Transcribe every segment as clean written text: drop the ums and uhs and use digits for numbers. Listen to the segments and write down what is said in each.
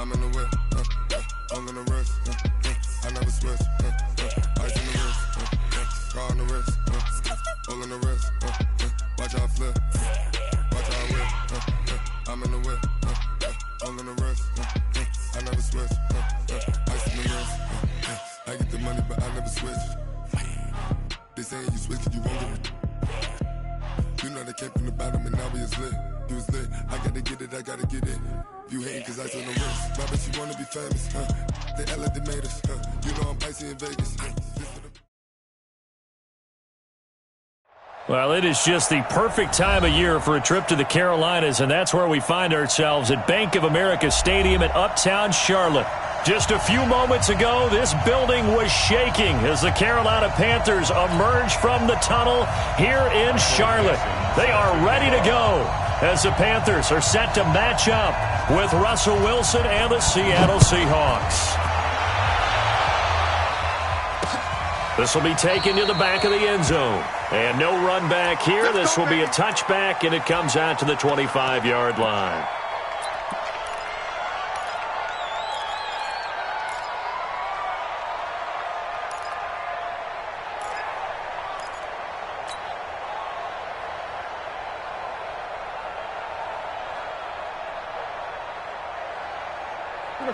I'm in the whip, all in the wrist, I never switch, ice in the wrist, car on the wrist, all in the wrist, watch how I flip, watch how I whip, I'm in the whip, all in the wrist, I never switch, ice in the wrist, I get the money but I never switch. They saying you switch and you won't get it. You know they came from the bottom and now we is lit. You was lit, I gotta get it, I gotta get it. You hating cause ice on the wrist. My bitch, you wanna be famous, They act like they made us, You know I'm icy in Vegas, Well, it is just the perfect time of year for a trip to the Carolinas, and that's where we find ourselves at Bank of America Stadium in Uptown Charlotte. Just a few moments ago, this building was shaking as the Carolina Panthers emerged from the tunnel here in Charlotte. They are ready to go as the Panthers are set to match up with Russell Wilson and the Seattle Seahawks. This will be taken to the back of the end zone. And no run back here. This will be a touchback, and it comes out to the 25-yard line.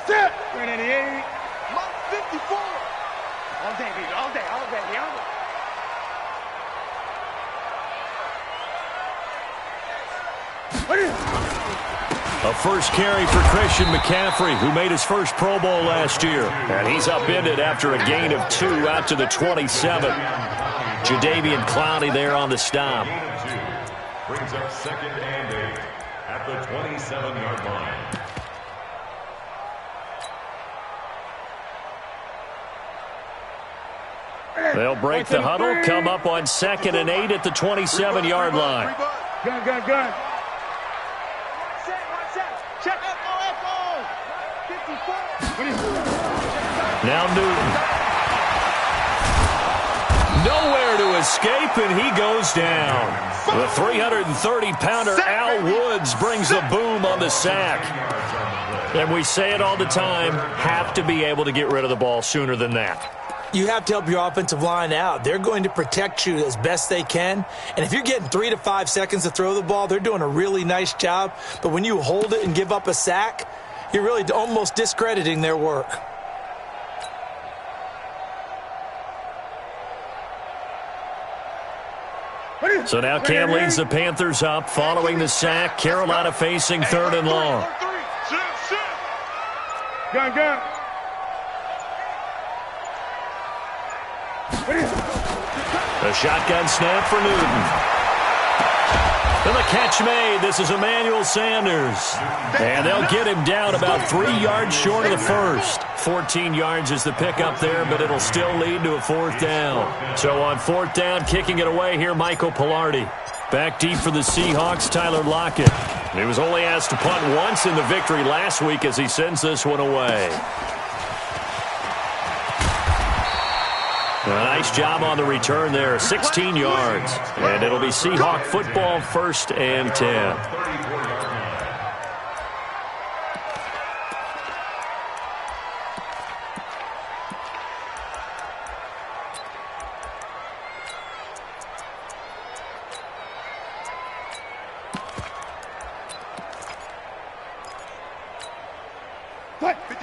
Set. 388. Mark 54. All day, baby. All day. All day. All day. A first carry for Christian McCaffrey, who made his first Pro Bowl last year. And he's upended after a gain of 2 out to the 27. Jadeveon Clowney there on the stop. Brings up 2nd and 8 at the 27-yard line. They'll break the huddle, come up on 2nd and 8 at the 27-yard line. Gun. Check. Echo. 54. Now Newton. Nowhere to escape, and he goes down. The 330-pounder Al Woods brings the boom on the sack. And we say it all the time, have to be able to get rid of the ball sooner than that. You have to help your offensive line out. They're going to protect you as best they can. And if you're getting 3 to 5 seconds to throw the ball, they're doing a really nice job. But when you hold it and give up a sack, you're really almost discrediting their work. So now Cam leads the Panthers up following the sack. Carolina facing 3rd and long. Gun. A shotgun snap for Newton. And the catch made. This is Emmanuel Sanders. And they'll get him down about 3 yards short of the first. 14 yards is the pickup there, but it'll still lead to a 4th down. So on 4th down, kicking it away here, Michael Pilardi. Back deep for the Seahawks, Tyler Lockett. He was only asked to punt once in the victory last week as he sends this one away. A nice job on the return there, 16 yards. And it'll be Seahawk football, 1st and 10.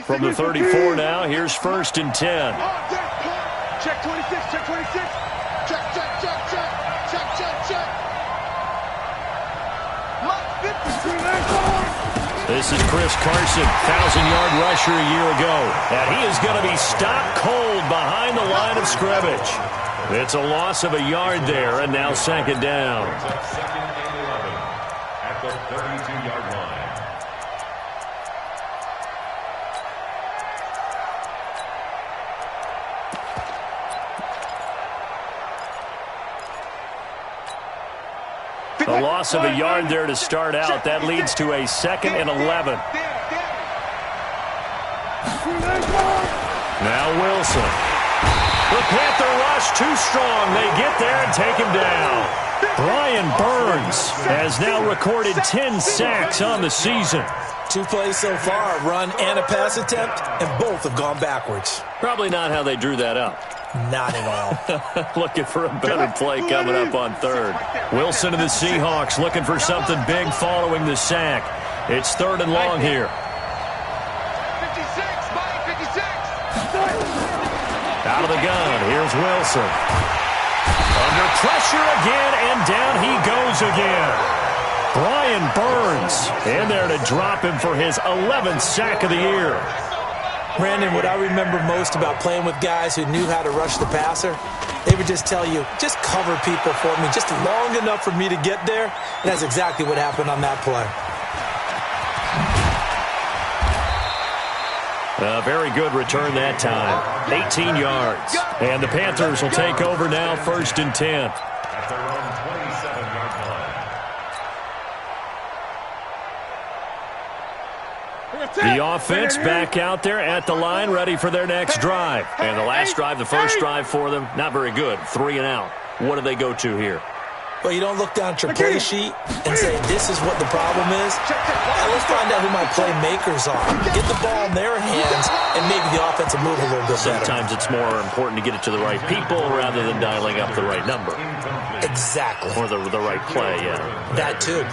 From the 34 now, here's 1st and 10. Check 26. Check. This is Chris Carson, 1,000-yard rusher a year ago. And he is going to be stopped cold behind the line of scrimmage. It's a loss of a yard there, and now 2nd down. 2nd and 11 at the 32-yard line. A loss of a yard there to start out. That leads to a 2nd and 11. Now Wilson. The Panther rush too strong. They get there and take him down. Brian Burns has now recorded 10 sacks on the season. 2 plays so far, a run and a pass attempt, and both have gone backwards. Probably not how they drew that up. Not at all. Looking for a better play coming up on third. Wilson and the Seahawks looking for something big following the sack. It's 3rd and long here. 56, Mike, 56. Out of the gun, here's Wilson. Under pressure again, and down he goes again. Brian Burns in there to drop him for his 11th sack of the year. Brandon, what I remember most about playing with guys who knew how to rush the passer, they would just tell you, just cover people for me, just long enough for me to get there. And that's exactly what happened on that play. A very good return that time. 18 yards. And the Panthers will take over now, 1st and 10. At their own 27-yard line. The offense back out there at the line, ready for their next drive. And the last drive, the first drive for them, not very good. 3 and out. What do they go to here? Well, you don't look down at your play sheet and say, this is what the problem is. Let's find out who my playmakers are. Get the ball in their hands and maybe the offense will move a little bit better. Sometimes it's more important to get it to the right people rather than dialing up the right number. Exactly. Or the right play, yeah. That too.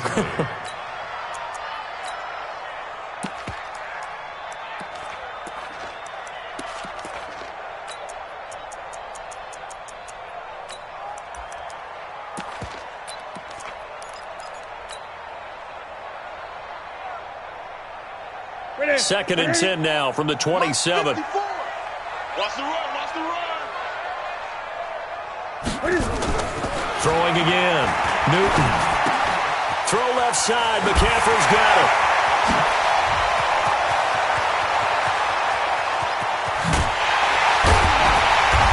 Second and 10 now from the 27. Watch the run, watch the run. Throwing again. Newton. Throw left side. McCaffrey's got it.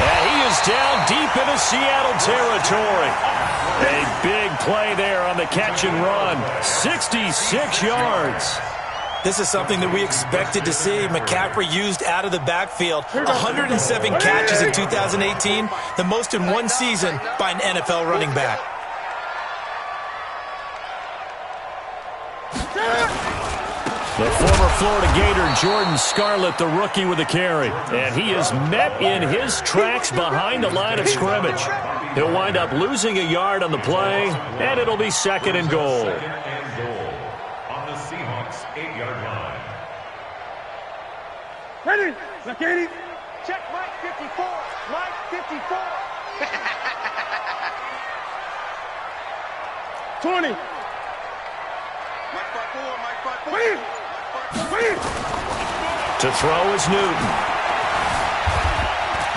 And he is down deep into Seattle territory. A big play there on the catch and run. 66 yards. This is something that we expected to see. McCaffrey used out of the backfield. 107 catches in 2018, the most in one season by an NFL running back. The former Florida Gator, Jordan Scarlett, the rookie with a carry. And he is met in his tracks behind the line of scrimmage. He'll wind up losing a yard on the play, and it'll be 2nd and goal. On the Seahawks 8-yard line. Ready, Katie. Check Mike 54. Mike 54. 20. Mike 54, Mike 54. Wait. To throw is Newton.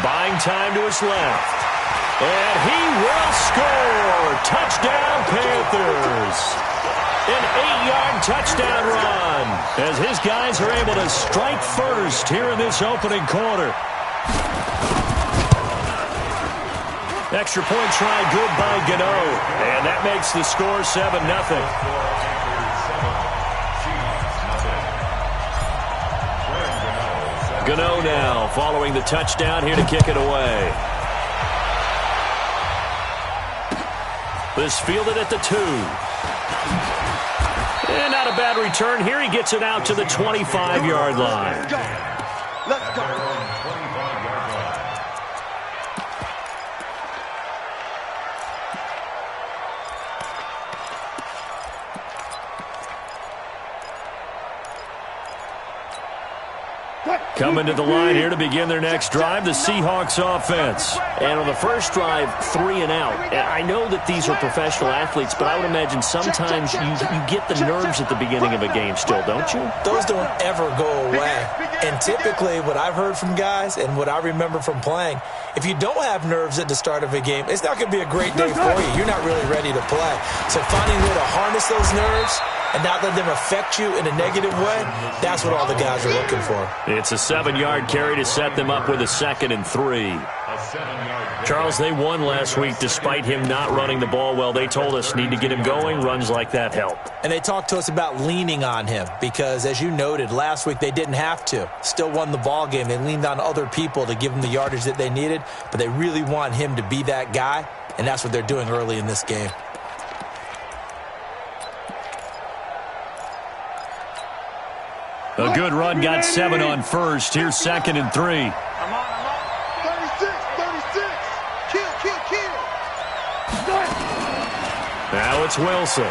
Buying time to his left. And he will score. Touchdown, Panthers. An 8-yard touchdown run as his guys are able to strike first here in this opening quarter. Extra point try good by Gano. And that makes the score 7-0. Gano now following the touchdown here to kick it away. This fielded at the 2. And not a bad return here. He gets it out to the 25-yard line. Let's go. Coming to the line here to begin their next drive, the Seahawks offense. And on the first drive, 3 and out. And I know that these are professional athletes, but I would imagine sometimes you get the nerves at the beginning of a game still, don't you? Those don't ever go away. And typically what I've heard from guys and what I remember from playing, if you don't have nerves at the start of a game, it's not going to be a great day for you. You're not really ready to play. So finding a way to harness those nerves and not let them affect you in a negative way, that's what all the guys are looking for. It's a 7-yard carry to set them up with a 2nd and 3. Charles, they won last week despite him not running the ball well. They told us need to get him going. Runs like that help. And they talked to us about leaning on him because, as you noted, last week they didn't have to. Still won the ball game. They leaned on other people to give them the yardage that they needed, but they really want him to be that guy, and that's what they're doing early in this game. A good run got 7 on first. Here's 2nd and 3. I'm on. 36. Kill. Now it's Wilson.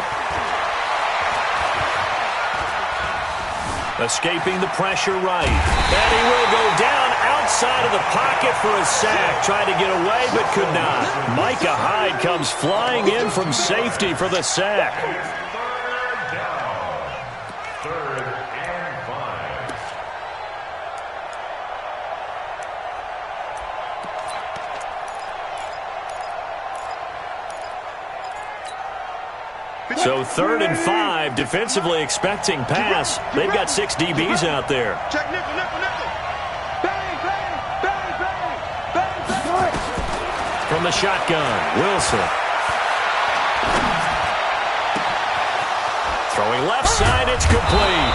Escaping the pressure right. And he will go down outside of the pocket for a sack. Tried to get away but could not. Micah Hyde comes flying in from safety for the sack. Third and 5. So 3rd and 5, defensively expecting pass. They've got 6 DBs out there. Check nickel. Bang. From the shotgun, Wilson. Throwing left side, it's complete.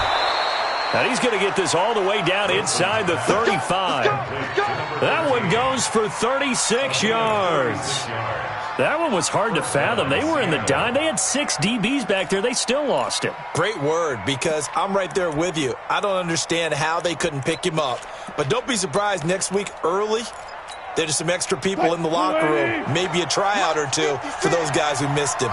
And he's going to get this all the way down inside the 35. That one goes for 36 yards. That one was hard to fathom. They were in the dime. They had 6 DBs back there. They still lost it. Great word, because I'm right there with you. I don't understand how they couldn't pick him up. But don't be surprised next week early, there's some extra people in the locker room. Maybe a tryout or 2 for those guys who missed him.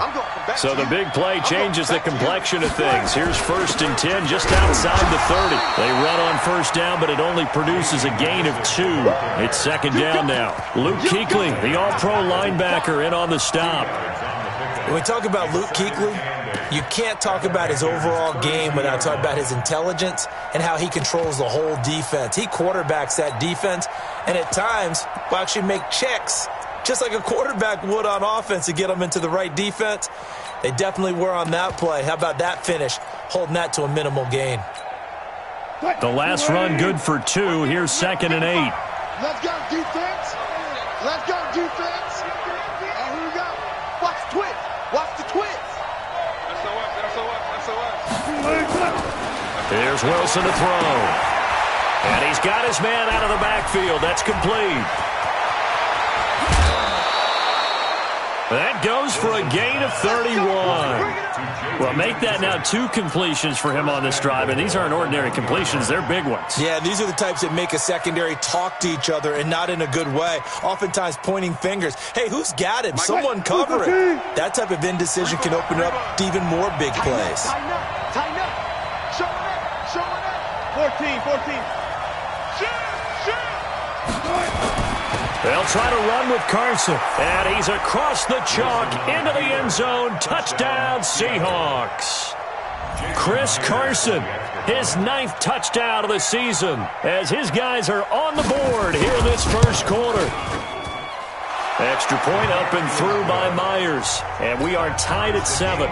So the big play changes the complexion of things. Here's 1st and 10 just outside the 30. They run on 1st down, but it only produces a gain of 2. It's 2nd down now. Luke Kuechly, the all-pro linebacker, in on the stop. When we talk about Luke Kuechly, you can't talk about his overall game without talking about his intelligence and how he controls the whole defense. He quarterbacks that defense, and at times will actually make checks, just like a quarterback would on offense, to get them into the right defense. They definitely were on that play. How about that finish, holding that to a minimal gain? The last run good for 2. Here's 2nd and 8. Let's go, defense. And here we go. Watch the twist. Here's Wilson to throw. And he's got his man out of the backfield. That's complete. That goes for a gain of 31. Well, make that now 2 completions for him on this drive, and these aren't ordinary completions. They're big ones. Yeah, these are the types that make a secondary talk to each other, and not in a good way. Oftentimes pointing fingers. Hey, who's got him? Someone cover it. That type of indecision can open up to even more big plays. Tighten up. Showing up. 14. They'll try to run with Carson, and he's across the chalk into the end zone. Touchdown, Seahawks. Chris Carson, his 9th touchdown of the season, as his guys are on the board here in this 1st quarter. Extra point up and through by Myers, and we are tied at 7.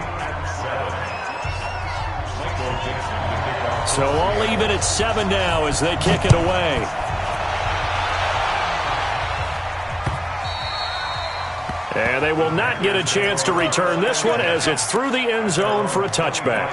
So all even at 7 now as they kick it away. And they will not get a chance to return this one as it's through the end zone for a touchback.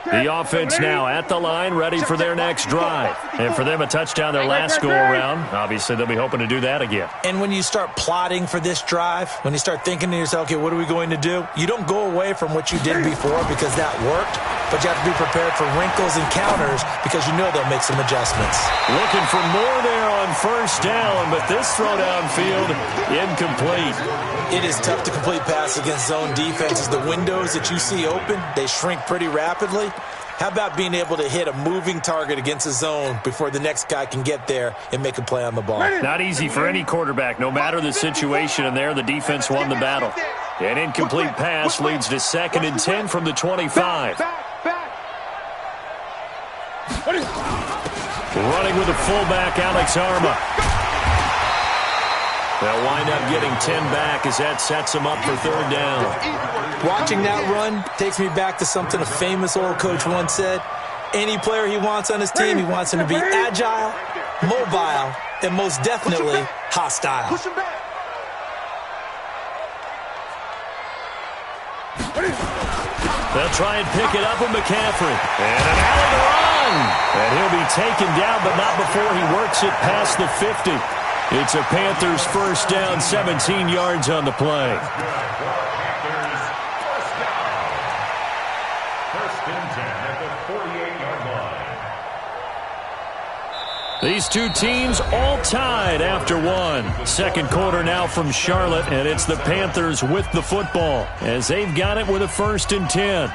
The offense now at the line, ready for their next drive. And for them, a touchdown their last go-around. Obviously, they'll be hoping to do that again. And when you start plotting for this drive, when you start thinking to yourself, okay, what are we going to do? You don't go away from what you did before because that worked, but you have to be prepared for wrinkles and counters because you know they'll make some adjustments. Looking for more there on 1st down, but this throw downfield, incomplete. It is tough to complete pass against zone defenses. The windows that you see open, they shrink pretty rapidly. How about being able to hit a moving target against a zone before the next guy can get there and make a play on the ball? Not easy for any quarterback, no matter the situation, and there the defense won the battle. An incomplete pass leads to 2nd and 10 from the 25. Running with the fullback, Alex Arma. They'll wind up getting 10 back as that sets them up for 3rd down. Watching that run takes me back to something a famous old coach once said. Any player he wants on his team, he wants him to be agile, mobile, and most definitely hostile. Push him back. They'll try and pick it up with McCaffrey. And an alley to run. And he'll be taken down, but not before he works it past the 50. It's a Panthers first down, 17 yards on the play. First and 10 at the 48-yard line. These two teams all tied after one. Second quarter now from Charlotte, and it's the Panthers with the football as they've got it with a first and 10.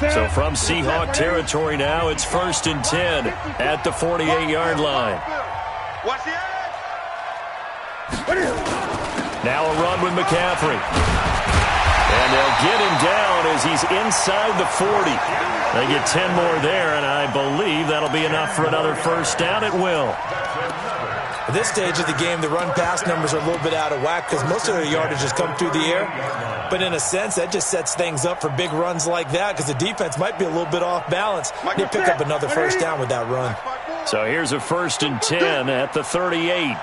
So from Seahawk territory now, it's first and 10 at the 48-yard line. Watch the edge. Now a run with McCaffrey. And they'll get him down as he's inside the 40. They get 10 more there, and I believe that'll be enough for another first down. It will. At this stage of the game, the run-pass numbers are a little bit out of whack because most of their yardage has come through the air. But in a sense, that just sets things up for big runs like that because the defense might be a little bit off balance. They pick up another first down with that run. So here's a first and 10 at the 38.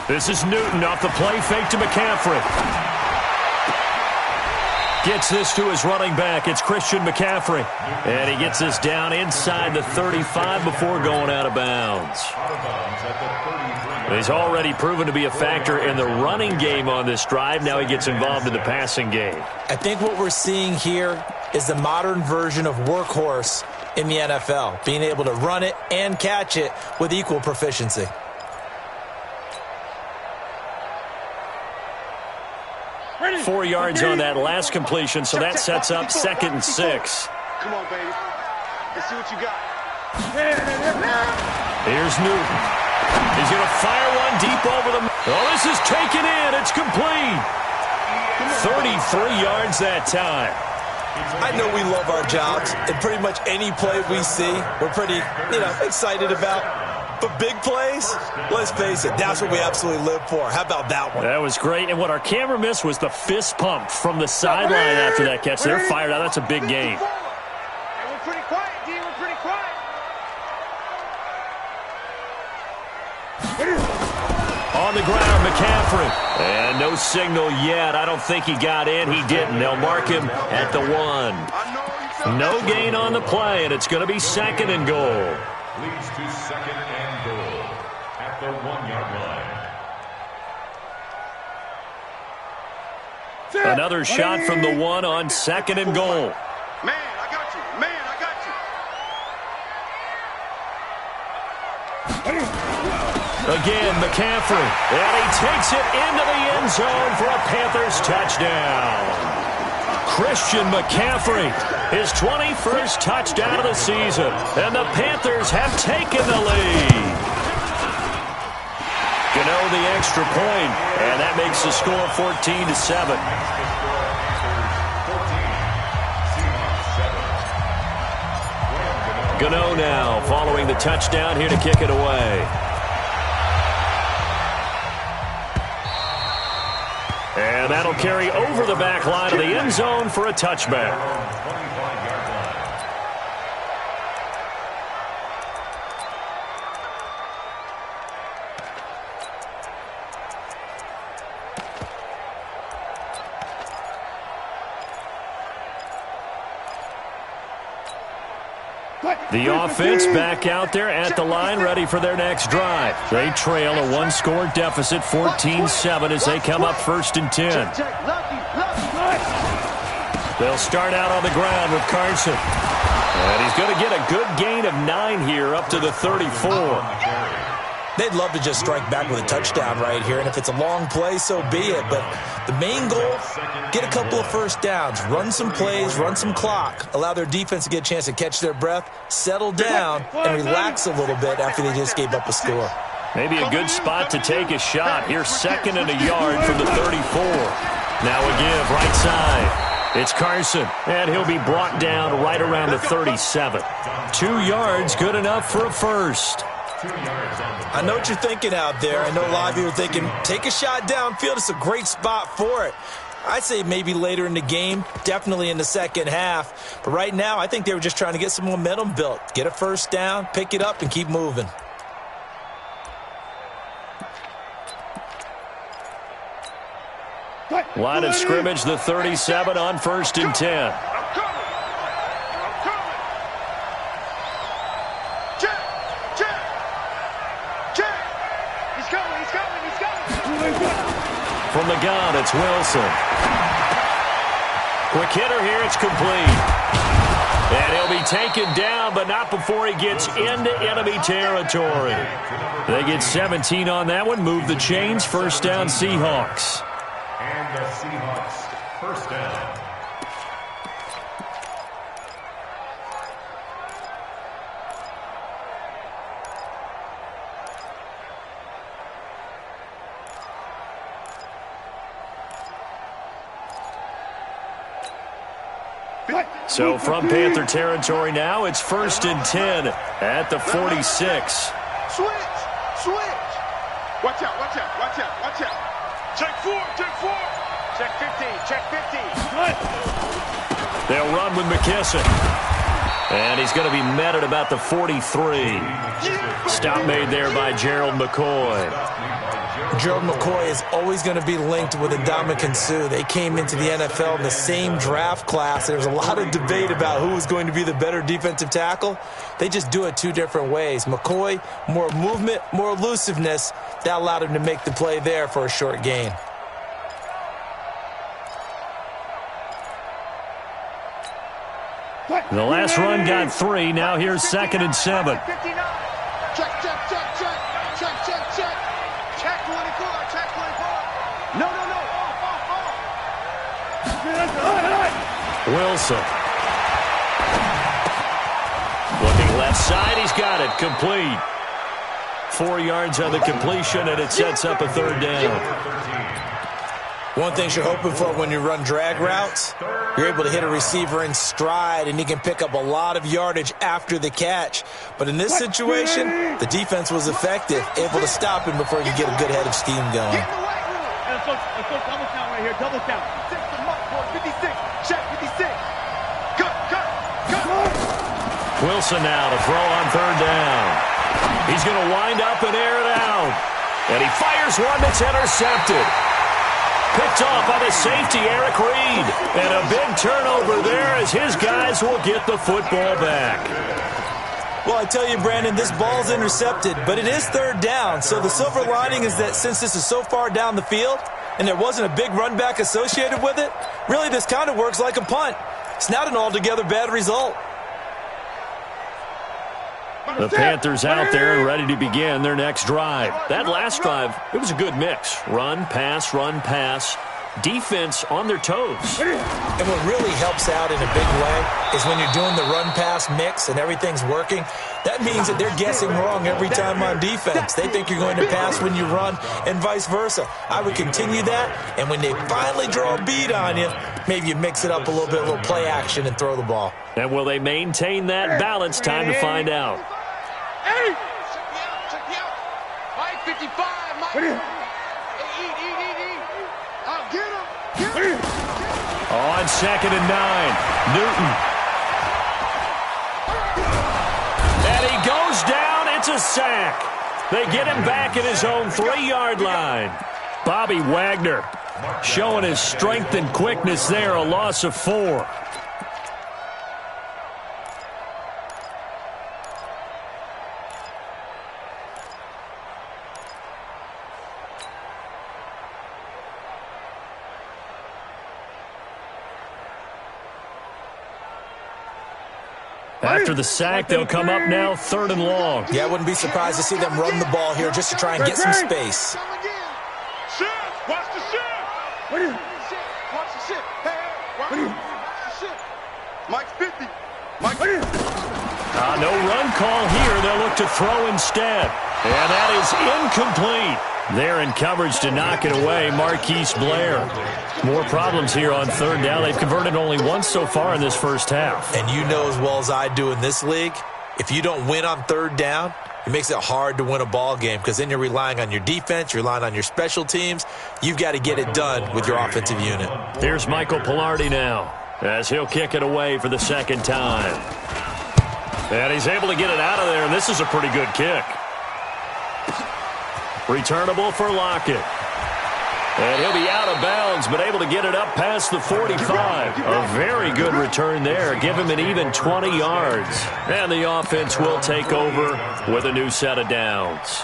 This is Newton off the play fake to McCaffrey. Gets this to his running back. It's Christian McCaffrey. And he gets this down inside the 35 before going out of bounds. He's already proven to be a factor in the running game on this drive. Now he gets involved in the passing game. I think what we're seeing here is the modern version of workhorse in the NFL, being able to run it and catch it with equal proficiency. Ready. 4 yards on that last completion, so that sets up second and 6. Come on, baby. Let's see what you got. Here's Newton. He's going to fire one deep over the... Oh, this is taken in. It's complete. 33 yards that time. I know we love our jobs, and pretty much any play we see, we're pretty, excited about. But big plays, let's face it, that's what we absolutely live for. How about that one? That was great. And what our camera missed was the fist pump from the sideline after that catch. They're fired out. That's a big game. Hey, we're pretty quiet, D. We're pretty quiet. On the ground, McCaffrey. And no signal yet. I don't think he got in. He didn't. They'll mark him at the 1. No gain on the play, and it's going to be second and goal. Leads to second and goal at the 1-yard line. Another shot from the 1 on second and goal. Man, I got you. Man, I got you. Again, McCaffrey. And he takes it into the end zone for a Panthers touchdown. Christian McCaffrey, his 21st touchdown of the season. And the Panthers have taken the lead. Gano the extra point, and that makes the score 14-7. Gano now following the touchdown here to kick it away. And that'll carry over the back line of the end zone for a touchback. The offense back out there at the line, ready for their next drive. They trail a one-score deficit, 14-7, as they come up first and 10. They'll start out on the ground with Carson. And he's going to get a good gain of 9 here, up to the 34. They'd love to just strike back with a touchdown right here, and if it's a long play, so be it. But the main goal, get a couple of first downs, run some plays, run some clock, allow their defense to get a chance to catch their breath, settle down, and relax a little bit after they just gave up a score. Maybe a good spot to take a shot. Here's second and a yard from the 34. Now a give right side. It's Carson, and he'll be brought down right around the 37. 2 yards, good enough for a first. I know what you're thinking out there. I know a lot of you are thinking, take a shot downfield. It's a great spot for it. I'd say maybe later in the game, definitely in the second half. But right now, I think they were just trying to get some momentum built. Get a first down, pick it up, and keep moving. Line of scrimmage, the 37 on 1st and 10. I'm coming. Check. He's coming. From the gun, it's Wilson. Quick hitter here, it's complete. And he'll be taken down, but not before he gets into enemy territory. They get 17 on that one, move the chains, first down Seahawks. And the Seahawks, first down. So from Panther territory now, it's 1st and 10 at the 46. Switch. Watch out. Check 4. Check 15. They'll run with McKissick. And he's going to be met at about the 43. Stop made there by Gerald McCoy. Gerald McCoy is always going to be linked with Ndamukong Suh. They came into the NFL in the same draft class. There's a lot of debate about who was going to be the better defensive tackle. They just do it 2 different ways. McCoy, more movement, more elusiveness. That allowed him to make the play there for a short gain. The last run got 3. Now here's 2nd and 7. Check. Check 24. No. Wilson. Looking left side, he's got it. Complete. 4 yards on the completion, and it sets up a 3rd down. One thing you're hoping for when you run drag routes, you're able to hit a receiver in stride, and he can pick up a lot of yardage after the catch. But in this situation, the defense was effective, able to stop him before he could get a good head of steam going. Let's go double count right here. Double count. 56. Check 56. Cut. Wilson now to throw on 3rd down. He's going to wind up and air it out. And he fires one that's intercepted. Picked off by the safety, Eric Reed. And a big turnover there as his guys will get the football back. Well, I tell you, Brandon, this ball's intercepted, but it is 3rd down. So the silver lining is that since this is so far down the field and there wasn't a big run back associated with it, really this kind of works like a punt. It's not an altogether bad result. The Panthers out there and ready to begin their next drive. That last drive, it was a good mix. Run, pass, defense on their toes. And what really helps out in a big way is when you're doing the run-pass mix and everything's working, that means that they're guessing wrong every time on defense. They think you're going to pass when you run and vice versa. I would continue that, and when they finally draw a beat on you, maybe you mix it up a little bit, a little play action, and throw the ball. And will they maintain that balance? Time to find out. Hey! Check me out. Mike 55, Mike. Eat. I'll get him. On 2nd and 9, Newton. And he goes down. It's a sack. They get him back at his own 3-yard line. Bobby Wagner showing his strength and quickness there, a loss of 4. After the sack, they'll come up now 3rd and long. Yeah, I wouldn't be surprised to see them run the ball here just to try and get some space. Watch the shit. Watch the shit. Hey, watch the shit. Mike's 50. No run call here. They'll look to throw instead. And that is incomplete. There in coverage to knock it away, Marquise Blair. More problems here on third down. They've converted only once so far in this first half. And you know as well as I do in this league, if you don't win on third down, it makes it hard to win a ball game because then you're relying on your defense, you're relying on your special teams. You've got to get it done with your offensive unit. Here's Michael Pilardi now as he'll kick it away for the second time. And he's able to get it out of there, and this is a pretty good kick. Returnable for Lockett. And he'll be out of bounds, but able to get it up past the 45. A very good return there. Give him an even 20 yards. And the offense will take over with a new set of downs.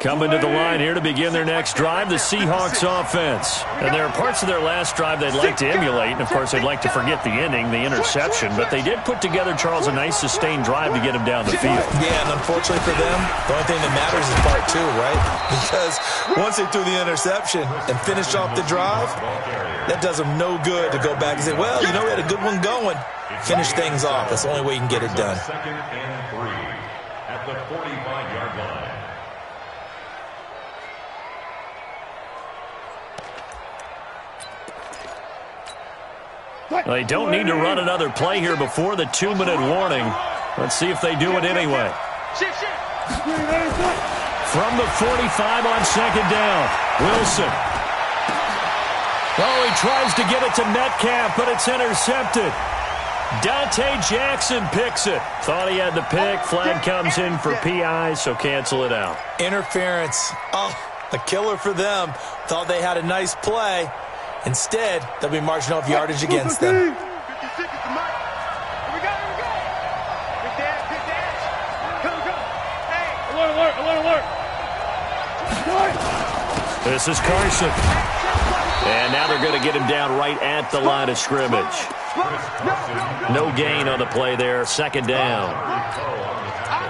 Coming to the line here to begin their next drive, the Seahawks offense. And there are parts of their last drive they'd like to emulate, and of course they'd like to forget the ending, the interception, but they did put together, Charles, a nice sustained drive to get him down the field. Yeah, and unfortunately for them, the only thing that matters is part two, right? Because once they threw the interception and finished off the drive, that does them no good to go back and say, well, you know, we had a good one going. Finish things off. That's the only way you can get it done. Second and 3 at the 45-yard line. They don't need to run another play here before the 2-minute warning. Let's see if they do it anyway. From the 45 on second down, Wilson. Oh, he tries to get it to Metcalf, but it's intercepted. Dante Jackson picks it. Thought he had the pick. Flag comes in for PI, so cancel it out. Interference. Oh, a killer for them. Thought they had a nice play. Instead, they'll be marching off yardage against them. 56 is the mark. Here we go, here we go. Big dash, big dash. Go. Hey. Alert. This is Carson. And now they're going to get him down right at the line of scrimmage. No gain on the play there. Second down.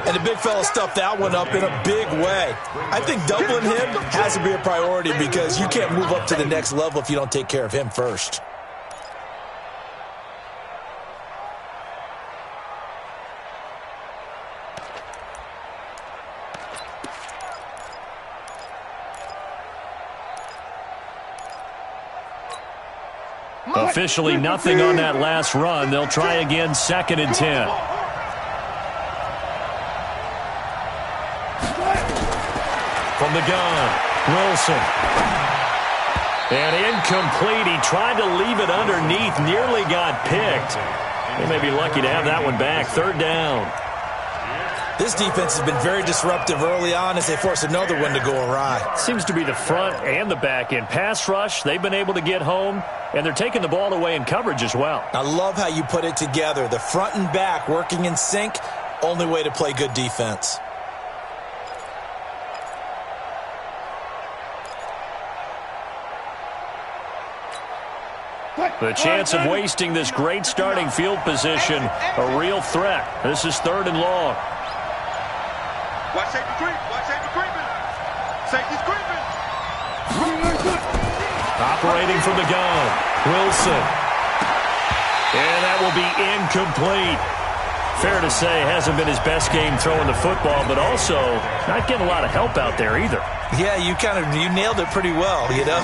And the big fella stuffed that one up in a big way. I think doubling him has to be a priority because you can't move up to the next level if you don't take care of him first. Officially nothing on that last run. They'll try again, second and 10. From the gun, Wilson. And incomplete. He tried to leave it underneath, nearly got picked. They may be lucky to have that one back. Third down. This defense has been very disruptive early on as they force another one to go awry. Seems to be the front and the back end. Pass rush, they've been able to get home, and they're taking the ball away in coverage as well. I love how you put it together. The front and back working in sync, only way to play good defense. The chance of wasting this great starting field position, a real threat. This is third and long. Watch safety creeping. Safety's creeping. Operating from the gun, Wilson. And that will be incomplete. Fair to say, hasn't been his best game throwing the football, but also not getting a lot of help out there either. Yeah, you nailed it pretty well, you know.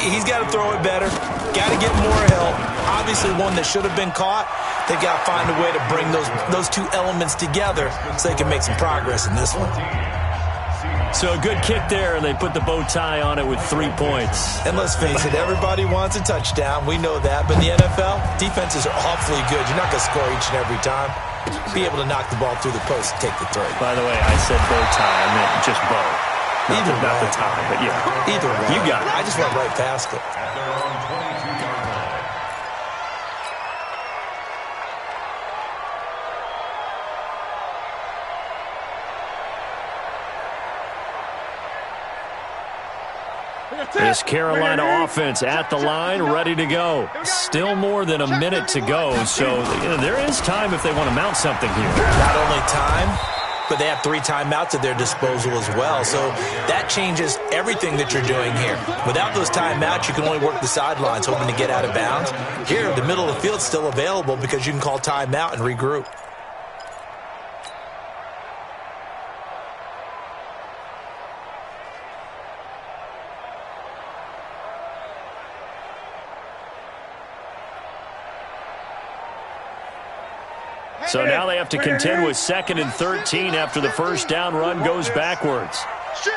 He's got to throw it better. Got to get more help. Obviously one that should have been caught. They've got to find a way to bring those two elements together so they can make some progress in this one. So a good kick there, and they put the bow tie on it with 3 points. And let's face it, everybody wants a touchdown. We know that. But in the NFL, defenses are awfully good. You're not going to score each and every time. Be able to knock the ball through the post and take the throw. By the way, I said bow tie. I meant just bow. Not the tie, but yeah. Either way. You got it. I just went right past it. At their own 22-yard line. This Carolina offense at the line, ready to go. Still more than a minute to go, so there is time if they want to mount something here. Not only time, but they have 3 timeouts at their disposal as well. So that changes everything that you're doing here. Without those timeouts, you can only work the sidelines hoping to get out of bounds. Here, the middle of the field's still available because you can call timeout and regroup. So now they have to contend with 2nd and 13 after the first down run goes backwards. Shit.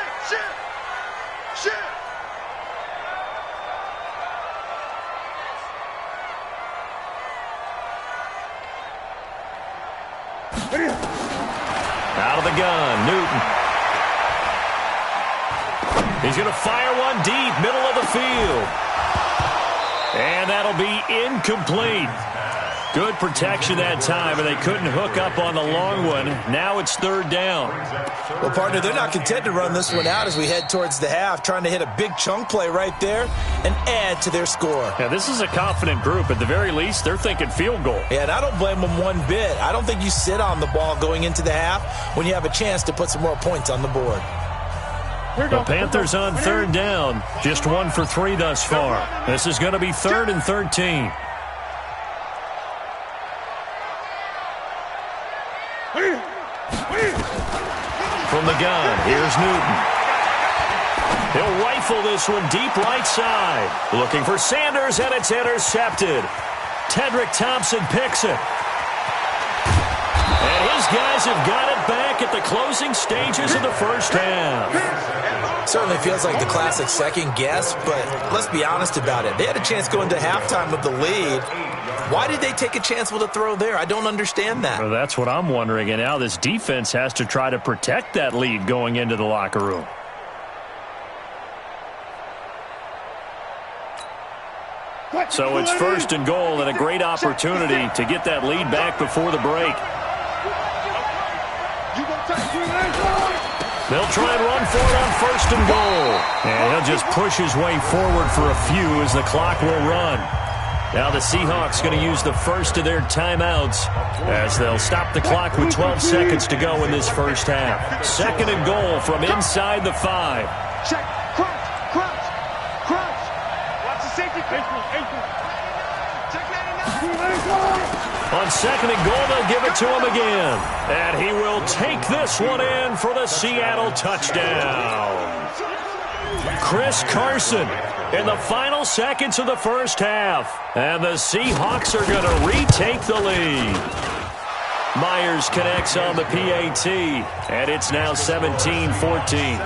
Out of the gun, Newton. He's going to fire one deep, middle of the field. And that'll be incomplete. Good protection that time, and they couldn't hook up on the long one. Now it's 3rd down. Well, partner, they're not content to run this one out as we head towards the half, trying to hit a big chunk play right there and add to their score. Yeah, this is a confident group. At the very least, they're thinking field goal. Yeah, and I don't blame them one bit. I don't think you sit on the ball going into the half when you have a chance to put some more points on the board. The Panthers on 3rd down. Just 1 for 3 thus far. This is going to be 3rd and 13. From the gun, here's Newton. He'll rifle this one deep right side. Looking for Sanders, and it's intercepted. Tedrick Thompson picks it. And his guys have got it back at the closing stages of the first half. Certainly feels like the classic second guess, but let's be honest about it. They had a chance going to halftime with the lead. Why did they take a chance with a throw there? I don't understand that. Well, that's what I'm wondering, and now this defense has to try to protect that lead going into the locker room. So it's 1st and goal and a great opportunity to get that lead back before the break. They'll try and run for it on 1st and goal. And he'll just push his way forward for a few as the clock will run. Now the Seahawks going to use the first of their timeouts as they'll stop the clock with 12 seconds to go in this first half. 2nd and goal from inside the 5. Check. Crouch. Watch the safety. On 2nd and goal, they'll give it to him again. And he will take this one in for the Seattle touchdown. Chris Carson in the final seconds of the first half. And the Seahawks are going to retake the lead. Myers connects on the PAT, and it's now 17-14.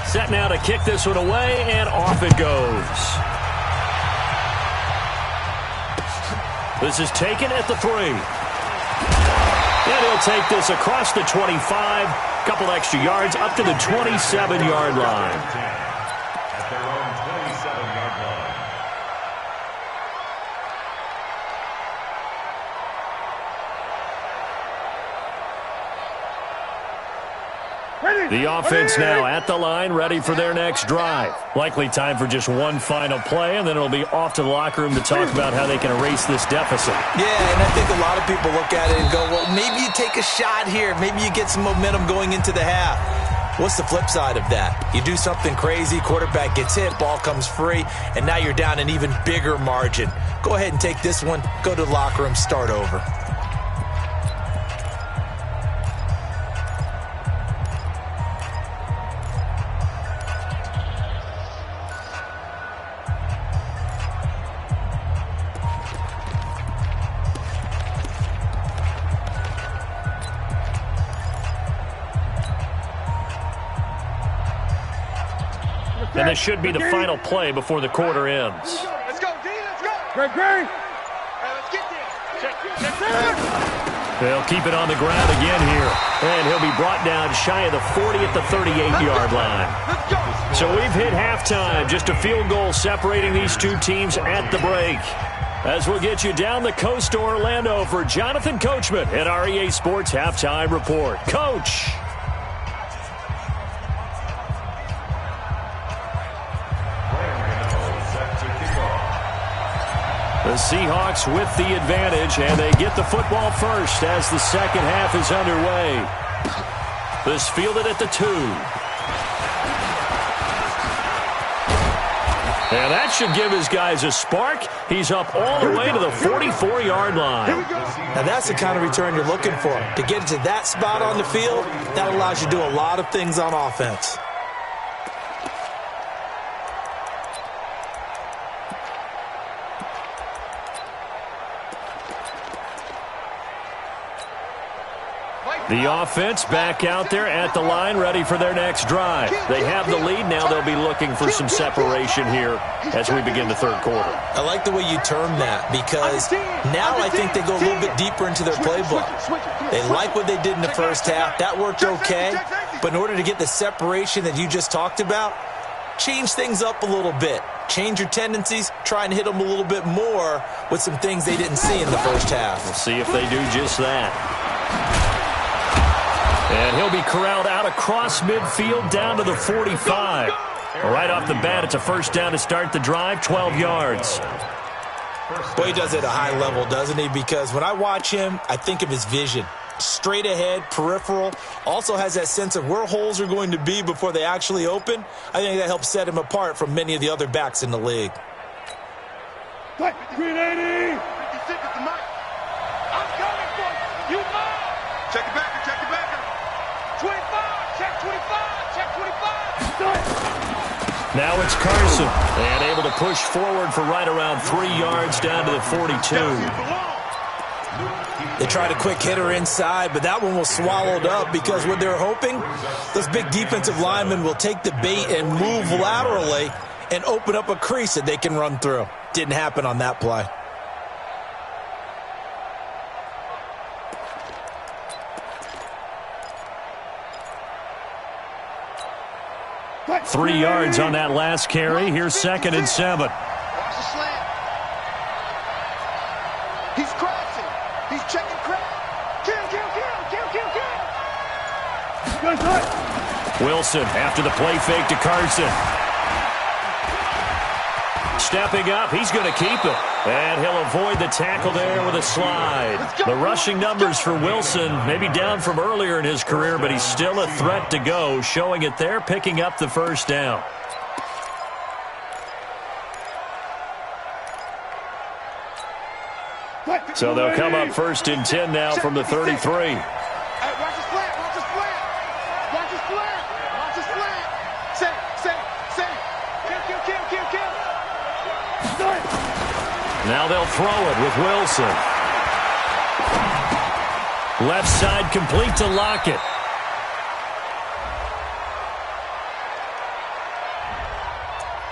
Set now to kick this one away, and off it goes. This is taken at the 3. And he'll take this across the 25, couple extra yards up to the 27-yard line. At their own 27-yard line. The offense now at the line, ready for their next drive. Likely time for just one final play, and then it'll be off to the locker room to talk about how they can erase this deficit. Yeah, and I think a lot of people look at it and go, well, maybe you take a shot here. Maybe you get some momentum going into the half. What's the flip side of that? You do something crazy, quarterback gets hit, ball comes free, and now you're down an even bigger margin. Go ahead and take this one, go to the locker room, start over. And this should be the final play before the quarter ends. Let's go, D. Let's go. Great. Hey, let's get there. Check. They'll keep it on the ground again here. And he'll be brought down shy of the 40 at the 38-yard line. Let's go. So we've hit halftime. Just a field goal separating these two teams at the break. As we'll get you down the coast to Orlando for Jonathan Coachman at our EA Sports Halftime Report. Coach. Set to kick The Seahawks with the advantage, and they get the football first as the second half is underway. This fielded at the 2. And that should give his guys a spark. He's up all the way to the 44-yard line. Now that's the kind of return you're looking for. To get to that spot on the field, that allows you to do a lot of things on offense. The offense back out there at the line, ready for their next drive. They have the lead. Now they'll be looking for some separation here as we begin the third quarter. I like the way you termed that, because now I think they go a little bit deeper into their playbook. They like what they did in the first half. That worked okay. But in order to get the separation that you just talked about, change things up a little bit. Change your tendencies. Try and hit them a little bit more with some things they didn't see in the first half. We'll see if they do just that. And he'll be corralled out across midfield down to the 45. Right off the bat, it's a first down to start the drive, 12 yards. Boy, he does it at a high level, doesn't he? Because when I watch him, I think of his vision. Straight ahead, peripheral. Also has that sense of where holes are going to be before they actually open. I think that helps set him apart from many of the other backs in the league. 380. 56 at the mic. I'm coming for you. You mine. Check it back. Check it back. 25. Check 25. Check 25. Now it's Carson. And able to push forward for right around 3 yards down to the 42. They tried a quick hitter inside, but that one was swallowed up because what they're hoping, those big defensive linemen will take the bait and move laterally and open up a crease that they can run through. Didn't happen on that play. What? 3 yards on that last carry. Here's 2nd and 7. Watch the slant. He's crossing. He's checking crowd. Kill. Wilson after the play fake to Carson. Stepping up, he's going to keep it. And he'll avoid the tackle there with a slide. The rushing numbers for Wilson, maybe down from earlier in his career, but he's still a threat to go, showing it there, picking up the first down. So they'll come up 1st and 10 now from the 33. Hey, watch the slant. Watch the slant. Watch the slant. Watch the slant. Say. Kill. Now they'll throw it with Wilson. Left side complete to Lockett.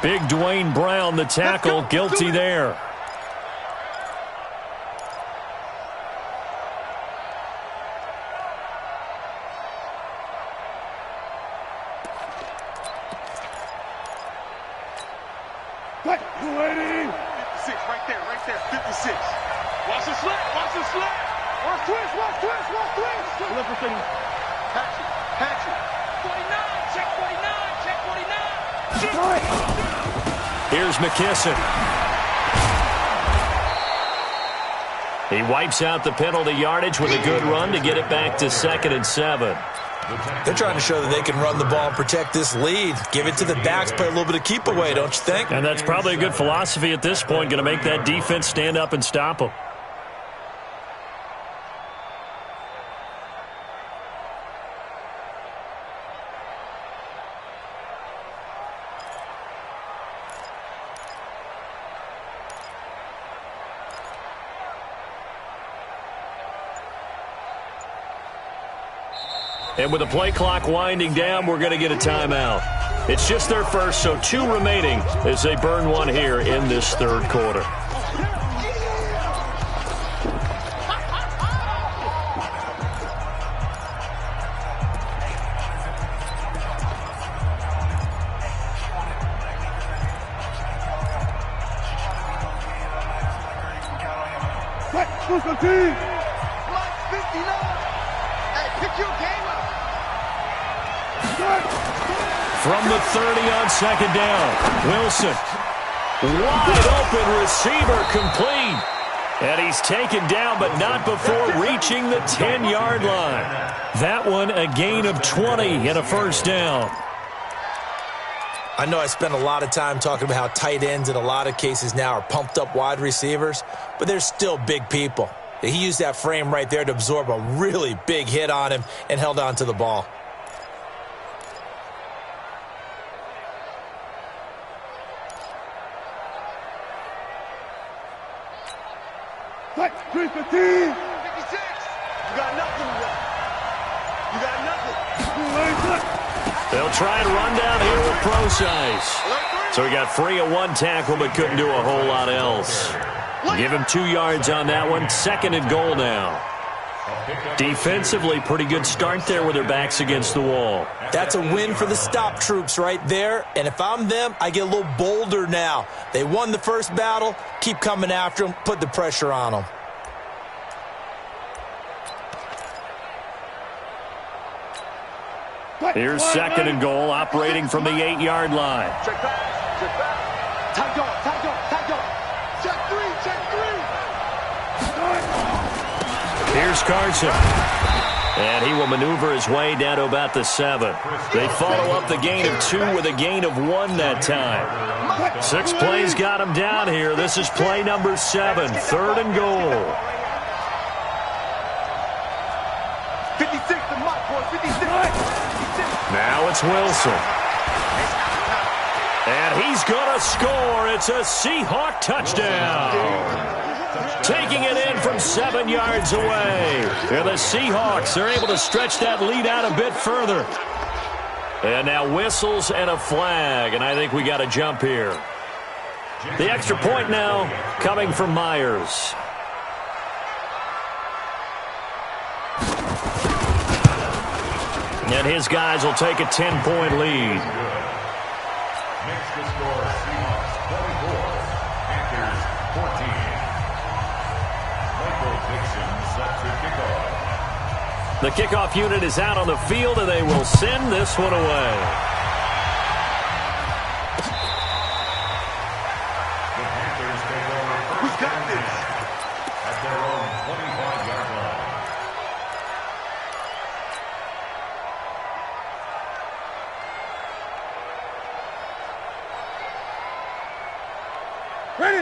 Big Dwayne Brown, the tackle, guilty there. Here's McKisson. He wipes out the penalty yardage with a good run to get it back to 2nd and 7. They're trying to show that they can run the ball and protect this lead. Give it to the backs, play a little bit of keep away, don't you think? And that's probably a good philosophy at this point, going to make that defense stand up and stop them. And with the play clock winding down, we're going to get a timeout. It's just their first, so 2 remaining as they burn one here in this third quarter. From the 30 on 2nd down, Wilson. Wide open receiver complete. And he's taken down, but not before reaching the 10-yard line. That one a gain of 20 and a first down. I know I spent a lot of time talking about how tight ends in a lot of cases now are pumped up wide receivers, but they're still big people. He used that frame right there to absorb a really big hit on him and held on to the ball. Fight, 315. 56. You got nothing left. You got nothing. They'll try and run down here with Procise. So he got free of one tackle but couldn't do a whole lot else. Give him 2 yards on that one. 2nd and goal now. Defensively, pretty good start there with their backs against the wall. That's a win for the stop troops right there. And if I'm them, I get a little bolder now. They won the first battle. Keep coming after them. Put the pressure on them. Here's 2nd and goal, operating from the 8-yard line. Check pass. Check pass. Tight dog. Tight dog. Tight dog. Check 3. Check 3. Here's Carson. And he will maneuver his way down to about the 7. They follow up the gain of 2 with a gain of 1 that time. 6 plays got him down here. This is play number 7, 3rd and goal. 56 to Mike, boy. 56. Now it's Wilson. And he's going to score. It's a Seahawk touchdown. Taking it in from 7 yards away. And the Seahawks are able to stretch that lead out a bit further. And now whistles and a flag. And I think we got a jump here. The extra point now coming from Myers. And his guys will take a 10-point lead. Makes the score Seahawks 24, Panthers 14. Michael Dixon sets the kickoff. The kickoff unit is out on the field, and they will send this one away. The Panthers take over first down at their own 25-yard line.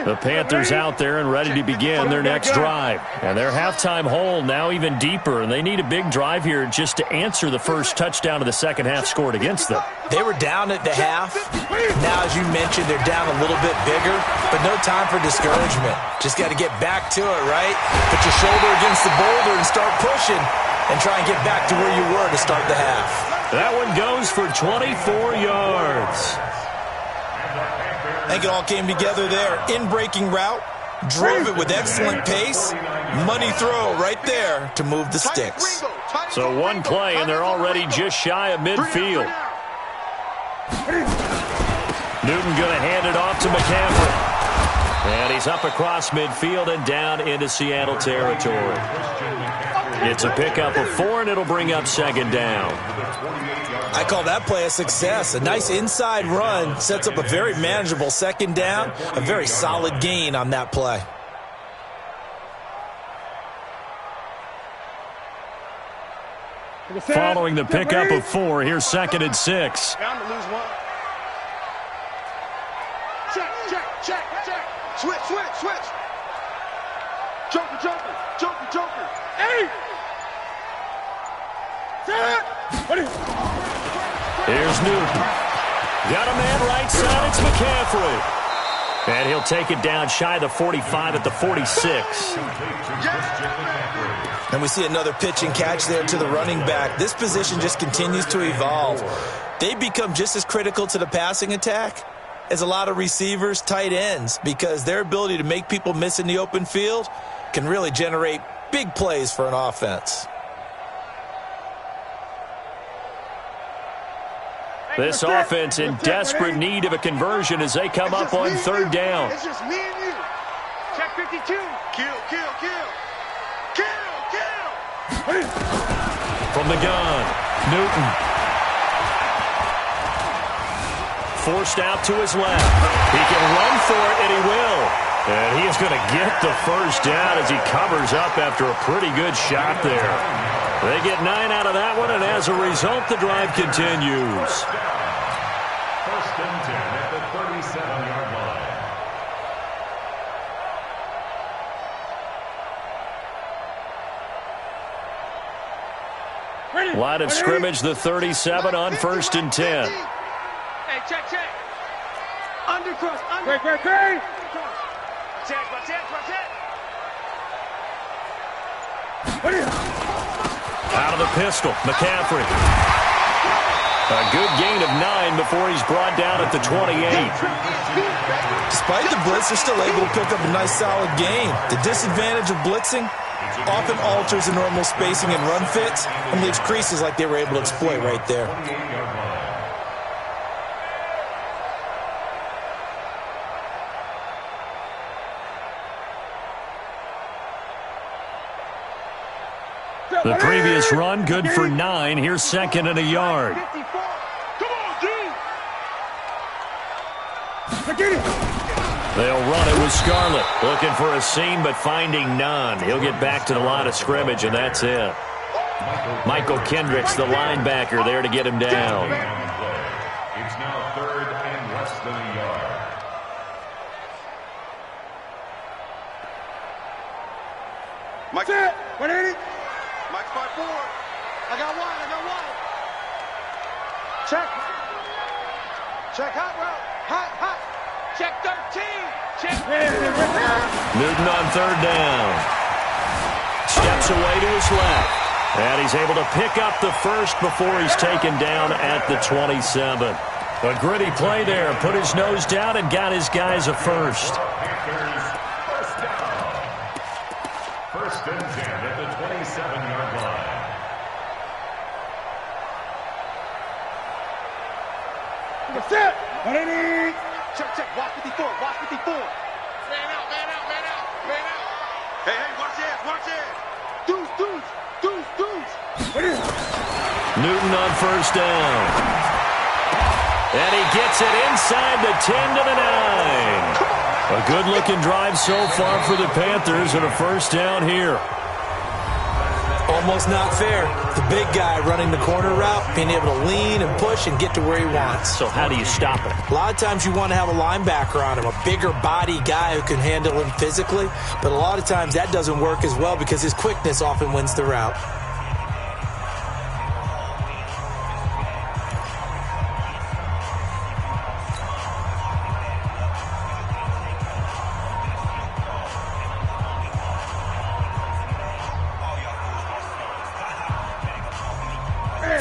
The Panthers out there and ready to begin their next drive. And their halftime hole now even deeper, and they need a big drive here just to answer the first touchdown of the second half scored against them. They were down at the half. Now, as you mentioned, they're down a little bit bigger, but no time for discouragement. Just got to get back to it, right? Put your shoulder against the boulder and start pushing and try and get back to where you were to start the half. That one goes for 24 yards. I think it all came together there. In-breaking route, drove it with excellent pace. Money throw right there to move the sticks. So one play, and they're already just shy of midfield. Newton going to hand it off to McCaffrey. And he's up across midfield and down into Seattle territory. It's a pickup of 4, and it'll bring up 2nd down. I call that play a success. A nice inside run sets up a very manageable 2nd down. A very solid gain on that play. Following the pickup of 4, here's 2nd and 6. Bound to lose one. Check, check, check, check. Switch, switch, switch. Joker, joker, joker, joker. Hey! Set! Here's Newton. Got a man right side. It's McCaffrey. And he'll take it down shy of the 45 at the 46. And we see another pitch and catch there to the running back. This position just continues to evolve. They become just as critical to the passing attack as a lot of receivers, tight ends, because their ability to make people miss in the open field can really generate big plays for an offense. This offense in desperate need of a conversion as they come up on 3rd down. It's just me and you. Check 52. Kill, kill, kill. Kill, kill. From the gun, Newton. forced out to his left. He can run for it, and he will. And he is going to get the first down as he covers up after a pretty good shot there. They get 9 out of that one, and as a result, the drive continues. First and 10 at the 37-yard line. Line of scrimmage, the 37 on 1st and 10. Hey, check. Undercross, under. Great. Check. Out of the pistol, McCaffrey. A good gain of 9 before he's brought down at the 28. Despite the blitz, they're still able to pick up a nice solid gain. The disadvantage of blitzing often alters the normal spacing and run fits and leaves creases like they were able to exploit right there. The previous run, good for 9. Here's 2nd and a yard. Come on, D. They'll run it with Scarlett. Looking for a seam, but finding none. He'll get back to the line of scrimmage, and that's it. Michael Kendricks, the linebacker, there to get him down. It's now 3rd and less than a yard. Mike, 180. Mike 5-4. I got one. Check, hot route. Hot. Check 13. Check. Newton on 3rd down. Steps away to his left. And he's able to pick up the first before he's taken down at the 27. A gritty play there. Put his nose down and got his guys a first. First and 10 at the 27-yard line. Set. 180. Check. Watch 54. Man out. Hey, watch it. Deuce. Newton on 1st down. And he gets it inside the 10 to the 9. A good-looking drive so far for the Panthers and a first down here. Almost not fair. The big guy running the corner route, being able to lean and push and get to where he wants. So how do you stop it? A lot of times you want to have a linebacker on him, a bigger body guy who can handle him physically. But a lot of times that doesn't work as well because his quickness often wins the route.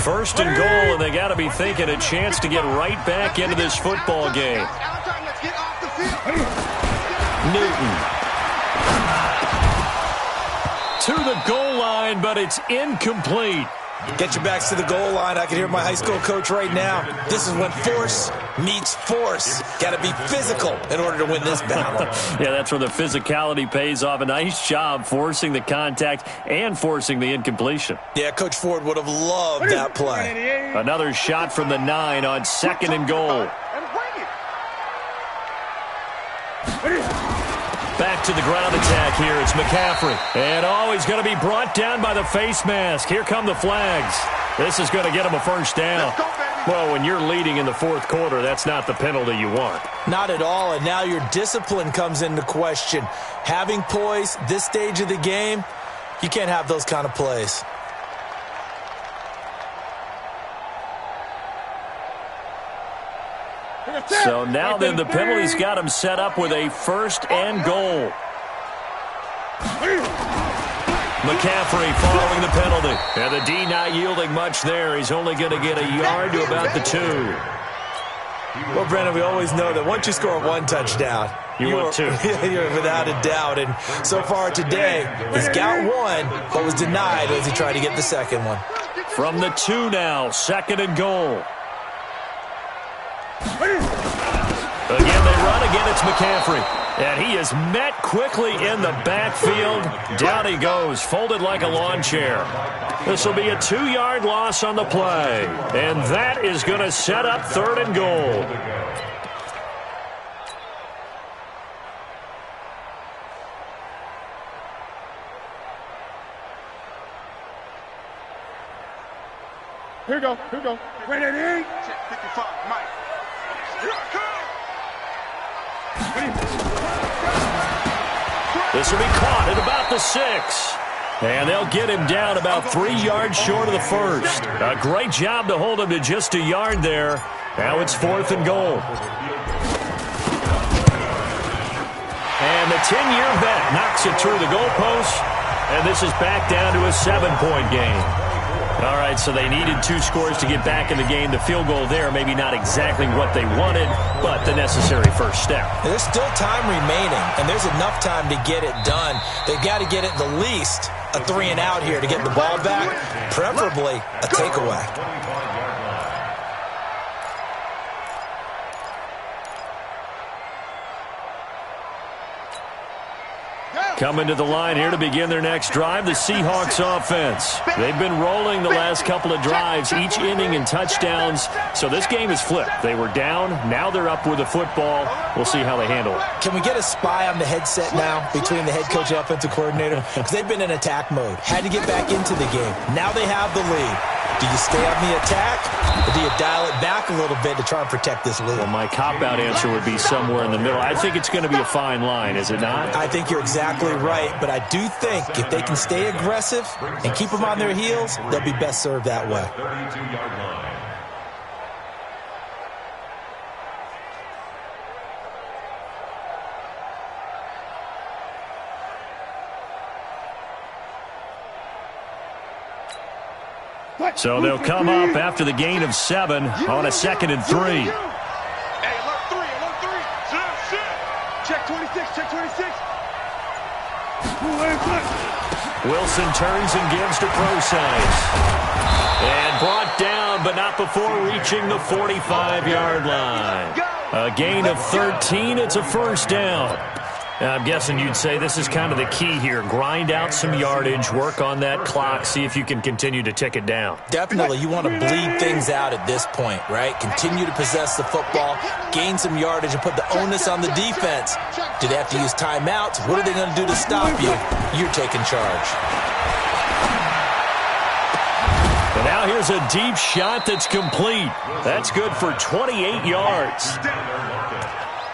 First and goal, and they got to be thinking a chance to get right back into this football game. Newton. To the goal line, but it's incomplete. Get your backs to the goal line. I can hear my high school coach right now. This is when force meets force. Got to be physical in order to win this battle. Yeah, that's where the physicality pays off. A nice job forcing the contact and forcing the incompletion. Yeah, Coach Ford would have loved that play. Another shot from the 9 on 2nd and goal. Back to the ground attack here. It's McCaffrey. And he's going to be brought down by the face mask. Here come the flags. This is going to get him a first down. Well, when you're leading in the 4th quarter, that's not the penalty you want. Not at all, and now your discipline comes into question. Having poise this stage of the game, you can't have those kind of plays. So now then the penalty's got him set up with a 1st and goal. McCaffrey following the penalty. And the D not yielding much there. He's only going to get a yard to about the 2. Well, Brandon, we always know that once you score 1 touchdown, you want 2. You're without a doubt. And so far today, he's got 1, but was denied as he tried to get the 2nd one. From the 2 now, 2nd and goal. Again, they run. Again, it's McCaffrey. And he is met quickly in the backfield. Down he goes, folded like a lawn chair. This will be a 2-yard loss on the play. And that is going to set up 3rd and goal. Here we go. Ready to eat? Check 55, Mike. Here I come. This will be caught at about the 6. And they'll get him down about 3 yards short of the first. A great job to hold him to just a yard there. Now it's 4th and goal. And the 10-year vet knocks it through the goalpost. And this is back down to a 7-point game. All right, so they needed 2 scores to get back in the game. The field goal there, maybe not exactly what they wanted, but the necessary first step. There's still time remaining, and there's enough time to get it done. They've got to get it the least a 3-and-out here to get the ball back, preferably a takeaway. Coming to the line here to begin their next drive, the Seahawks offense. They've been rolling the last couple of drives, each inning in touchdowns. So this game is flipped. They were down. Now they're up with the football. We'll see how they handle it. Can we get a spy on the headset now between the head coach and offensive coordinator? Because they've been in attack mode. Had to get back into the game. Now they have the lead. Do you stay on the attack, or do you dial it back a little bit to try and protect this lead? Well, my cop-out answer would be somewhere in the middle. I think it's going to be a fine line, is it not? I think you're exactly right, but I do think if they can stay aggressive and keep them on their heels, they'll be best served that way. 32-yard line. So they'll come up after the gain of 7 on a 2nd and 3. Hey, alert 3. Check 26, check 26. Wilson turns and gives to Procise. And brought down, but not before reaching the 45-yard line. A gain of 13. It's a first down. Now, I'm guessing you'd say this is kind of the key here. Grind out some yardage, work on that clock, see if you can continue to tick it down. Definitely, you want to bleed things out at this point, right? Continue to possess the football, gain some yardage, and put the onus on the defense. Do they have to use timeouts? What are they going to do to stop you? You're taking charge. And now here's a deep shot that's complete. That's good for 28 yards.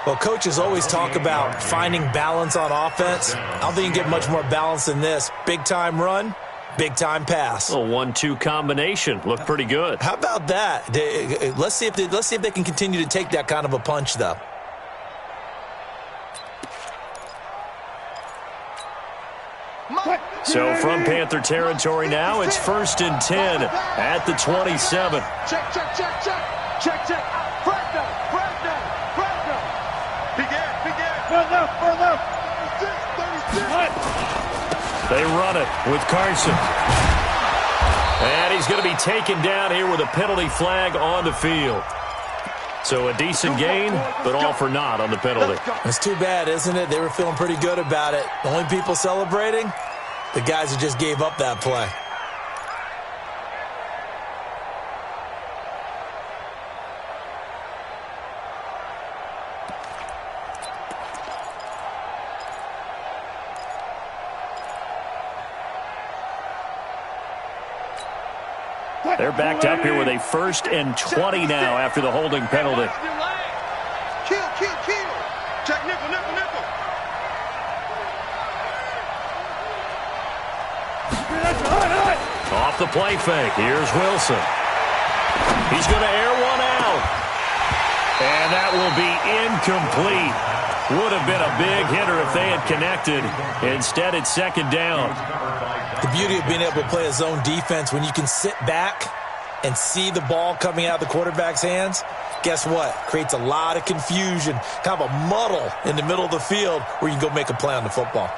Well, coaches always talk about finding balance on offense. I don't think you can get much more balance than this. Big-time run, big-time pass. A 1-2 combination. Looked pretty good. How about that? Let's see if they can continue to take that kind of a punch, though. So from Panther territory now, it's 1st and 10 at the 27. Check. They run it with Carson. And he's going to be taken down here with a penalty flag on the field. So a decent gain, but all for naught on the penalty. It's too bad, isn't it? They were feeling pretty good about it. The only people celebrating, the guys who just gave up that play. They're backed up here with a 1st and 20 now after the holding penalty. Kill. Check nickel. Off the play fake. Here's Wilson. He's going to air one out. And that will be incomplete. Would have been a big hitter if they had connected. Instead, it's 2nd down. The beauty of being able to play a zone defense, when you can sit back and see the ball coming out of the quarterback's hands, guess what? Creates a lot of confusion, kind of a muddle in the middle of the field where you can go make a play on the football.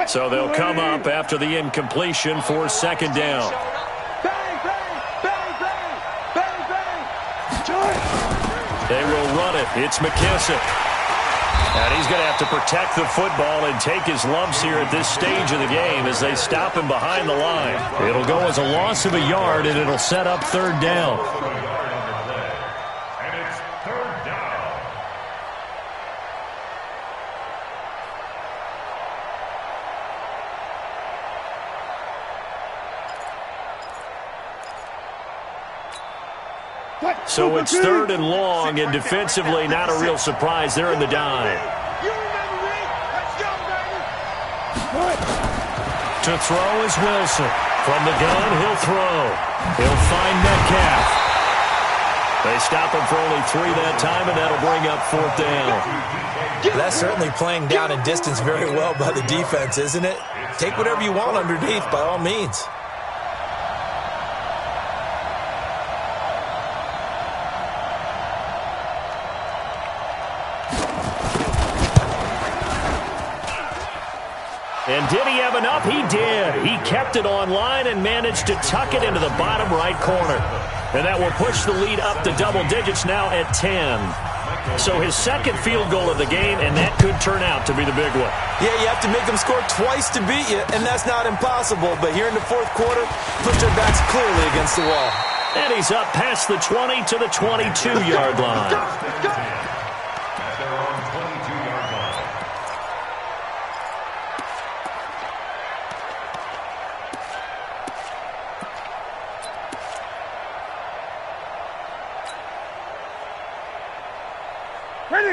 So they'll come up after the incompletion for 2nd down. They will run it. It's McKissick. And he's going to have to protect the football and take his lumps here at this stage of the game as they stop him behind the line. It'll go as a loss of a yard, and it'll set up third down. And it's third down. So it's third and long, and defensively not a real surprise. They're in the dime. To throw is Wilson. From the gun, he'll throw. He'll find Metcalf. They stop him for only 3 that time, and that'll bring up fourth down. That's certainly playing down and distance very well by the defense, isn't it? Take whatever you want underneath, by all means. And did he have enough? He did. He kept it on line and managed to tuck it into the bottom right corner. And that will push the lead up to double digits now at 10. So his second field goal of the game, and that could turn out to be the big one. Yeah, you have to make them score twice to beat you, and that's not impossible. But here in the fourth quarter, put their backs clearly against the wall. And he's up past the 20 to the 22-yard line. At their own 22-yard line.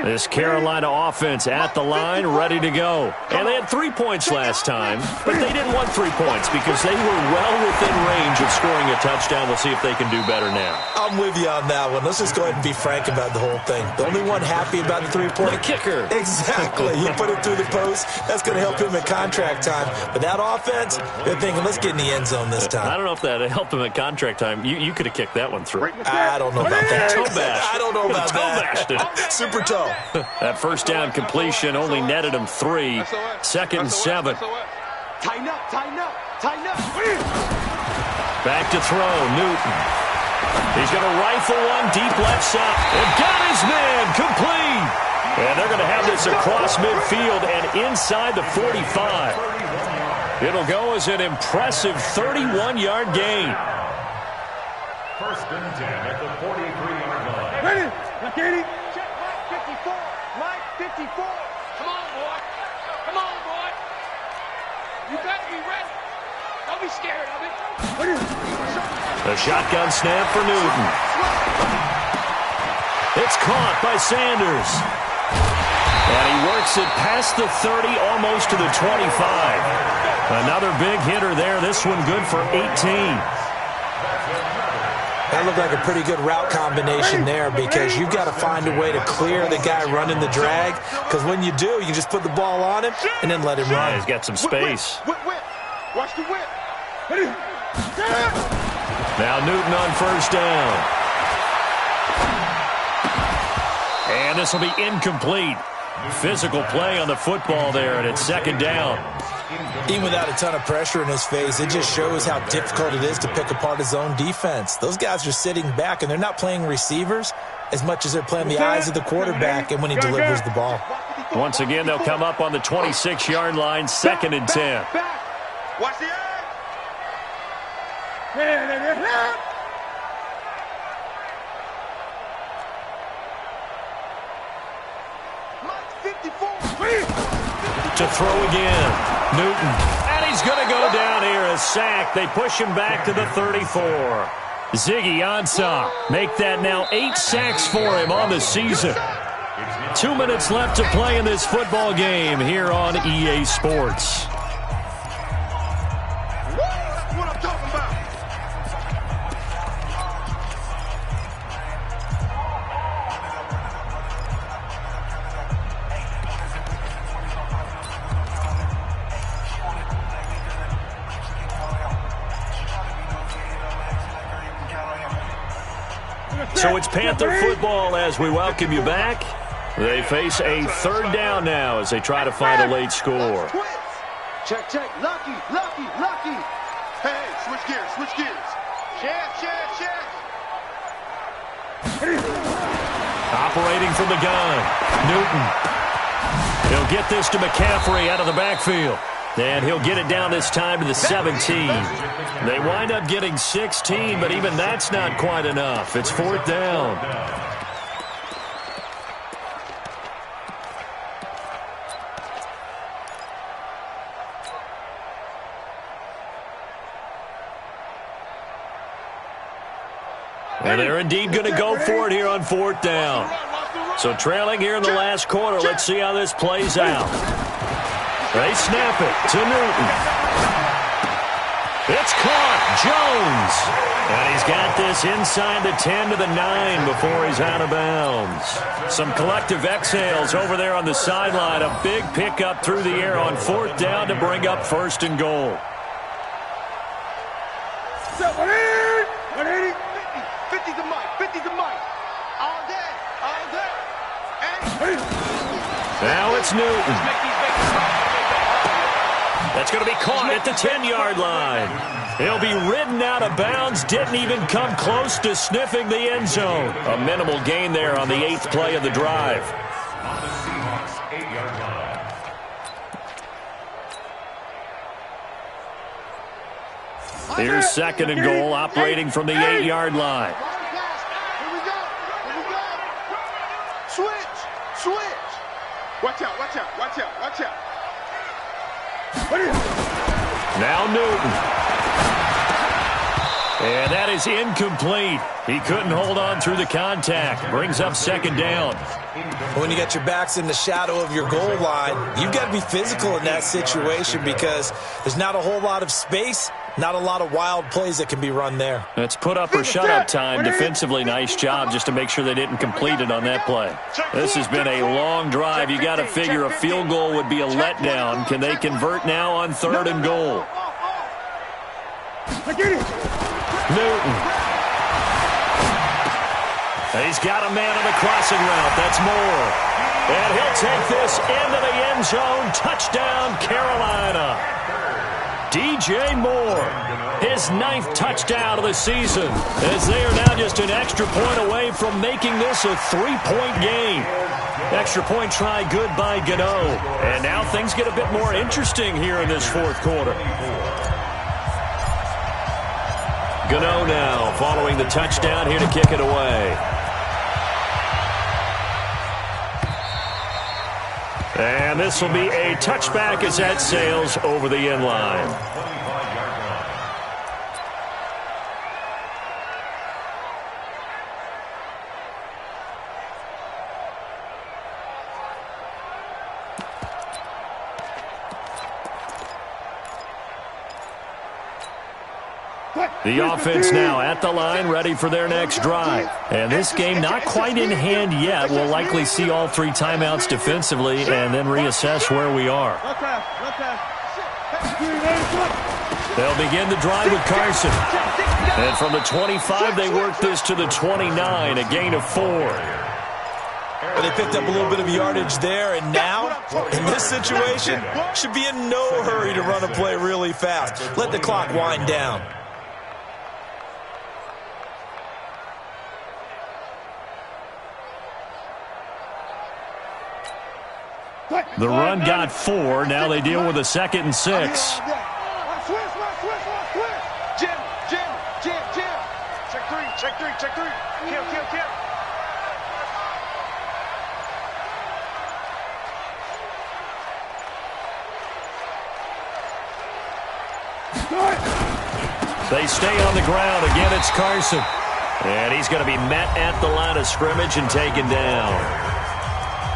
This Carolina offense at the line, ready to go. And they had 3 points last time, but they didn't want 3 points because they were well within range of scoring a touchdown. We'll see if they can do better now. I'm with you on that one. Let's just go ahead and be frank about the whole thing. The only one happy about the 3-point. The kicker. Exactly. He put it through the post. That's going to help him at contract time. But that offense, they're thinking, let's get in the end zone this time. I don't know if that helped him at contract time. You could have kicked that one through. I don't know about that. Toe bash. I don't know about Toe bashed it. that. Super toe. That first down completion only netted him 3. Second and 7. Tighten up, tighten up, tighten up. Back to throw, Newton. He's going to rifle one deep left side. And got his man, complete. And they're going to have this across midfield and inside the 45. It'll go as an impressive 31-yard gain. First and 10 at the 43-yard line. Ready? Now, Katie. Check Mike 54. Mike 54. Come on, boy. Come on, boy. You better be ready. Don't be scared of it. The shotgun snap for Newton. It's caught by Sanders. And he works it past the 30, almost to the 25. Another big hitter there. This one good for 18. That looked like a pretty good route combination there because you've got to find a way to clear the guy running the drag, because when you do, you just put the ball on him and then let him run. He's got some space. Whip. Watch the whip. Now Newton on first down. And this will be incomplete. Physical play on the football there, and it's second down. Even without a ton of pressure in his face, it just shows how difficult it is to pick apart his own defense. Those guys are sitting back, and they're not playing receivers as much as they're playing the eyes of the quarterback and when he delivers the ball. Once again, they'll come up on the 26-yard line, second and 10. Watch the eye. Mike 54. To throw again, Newton. And he's going to go down here, a sack. They push him back to the 34. Ziggy Ansah make that now 8 sacks for him on the season. 2 minutes left to play in this football game here on EA Sports. That's what I'm talking about. So it's Panther football as we welcome you back. They face a third down now as they try to find a late score. Check. Lucky. Hey, switch gears. Check. Operating from the gun, Newton. He'll get this to McCaffrey out of the backfield. And he'll get it down this time to the 17. They wind up getting 16, but even that's not quite enough. It's 4th down. And they're indeed going to go for it here on 4th down. So trailing here in the last quarter, let's see how this plays out. They snap it to Newton. It's caught. Jones. And he's got this inside the 10 to the 9 before he's out of bounds. Some collective exhales over there on the sideline. A big pickup through the air on 4th down to bring up 1st and goal. 180. 50 to Mike. 50 to Mike. All day. All day. And now it's Newton. That's going to be caught at the 10-yard line. He'll be ridden out of bounds. Didn't even come close to sniffing the end zone. A minimal gain there on the 8th play of the drive. On the Seahawks 8-yard line. Here's 2nd and goal, operating from the 8-yard line. here we go. Here we go. Switch. Switch. Watch out. Watch out. Watch out. Watch out. Now Newton. And that is incomplete. He couldn't hold on through the contact. Brings up 2nd down. When you got your backs in the shadow of your goal line, you've got to be physical in that situation because there's not a whole lot of space, not a lot of wild plays that can be run there. Let's put up or shut up time. Defensively, nice job just to make sure they didn't complete it on that play. This has been a long drive. You got to figure a field goal would be a letdown. Can they convert now on 3rd and goal? Newton. He's got a man on the crossing route. That's Moore. And he'll take this into the end zone. Touchdown, Carolina. DJ Moore, his 9th touchdown of the season, as they are now just an extra point away from making this a 3-point game. Extra point try good by Gano. And now things get a bit more interesting here in this 4th quarter. Gano now following the touchdown here to kick it away. And this will be a touchback as that sails over the end line. The offense now at the line, ready for their next drive. And this game not quite in hand yet. We'll likely see all 3 timeouts defensively and then reassess where we are. They'll begin the drive with Carson. And from the 25, they work this to the 29, a gain of 4. But they picked up a little bit of yardage there, and now, in this situation, should be in no hurry to run a play really fast. Let the clock wind down. The run got 4. Now they deal with a 2nd and 6. Jim. Check three. Kill. They stay on the ground. Again, it's Carson. And he's going to be met at the line of scrimmage and taken down.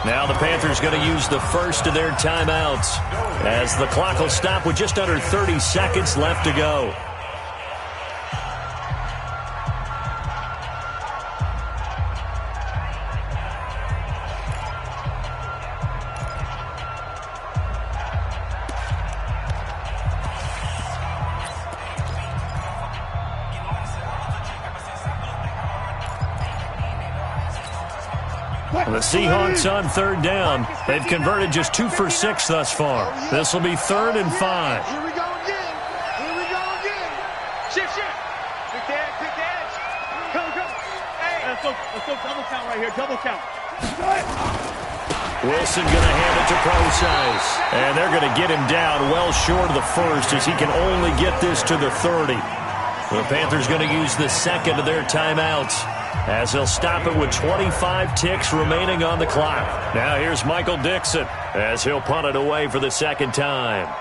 Now the Panthers going to use the first of their timeouts as the clock will stop with just under 30 seconds left to go. The Seahawks on 3rd down. They've converted just 2 for 6 thus far. This will be 3rd and 5. Here we go again. Shift. Pick the edge. Come. Hey. Let's go double count right here. Double count. Wilson going to hand it to Procise. And they're going to get him down well short of the first as he can only get this to the 30. The Panthers going to use the second of their timeouts as they'll stop it with 25 ticks remaining on the clock. Now here's Michael Dixon as he'll punt it away for the second time.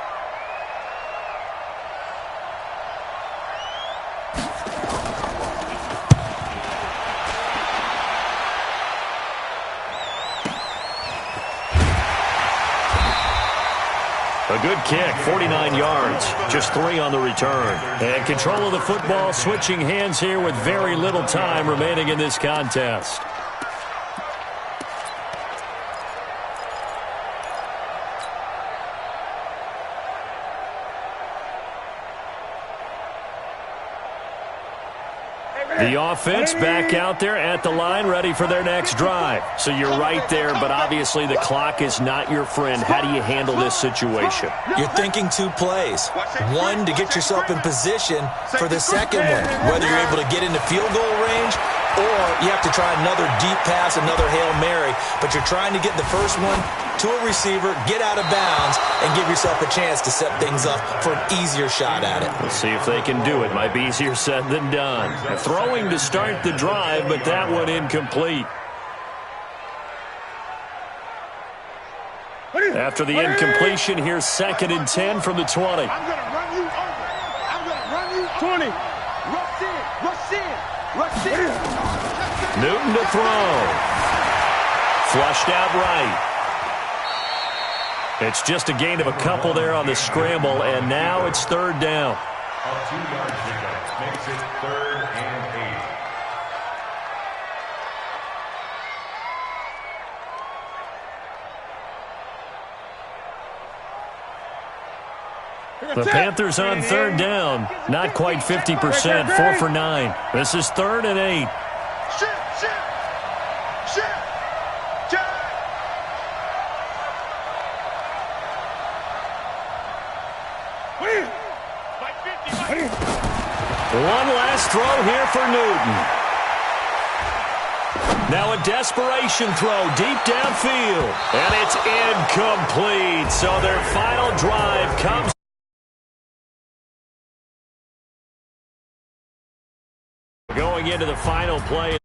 A good kick, 49 yards, just 3 on the return. And control of the football, switching hands here with very little time remaining in this contest. The offense back out there at the line, ready for their next drive. So you're right there, but obviously the clock is not your friend. How do you handle this situation? You're thinking 2 plays. One, to get yourself in position for the second one, whether you're able to get into field goal range or you have to try another deep pass, another Hail Mary. But you're trying to get the first one to a receiver, get out of bounds, and give yourself a chance to set things up for an easier shot at it. We'll see if they can do it. Might be easier said than done. Throwing to start the drive, but that one incomplete. After the incompletion, here's 2nd and 10 from the 20. I'm going to run you over. I'm going to run you 20. Rush in. Rush in. Rush in. Newton to throw. Flushed out right. It's just a gain of a couple there on the scramble, and now it's 3rd down. A 2-yard pickup makes it 3rd and 8. The Panthers on 3rd down. Not quite 50%, 4 for 9. This is 3rd and 8. One last throw here for Newton. Now a desperation throw deep downfield. And it's incomplete. So their final drive comes. Going into the final play.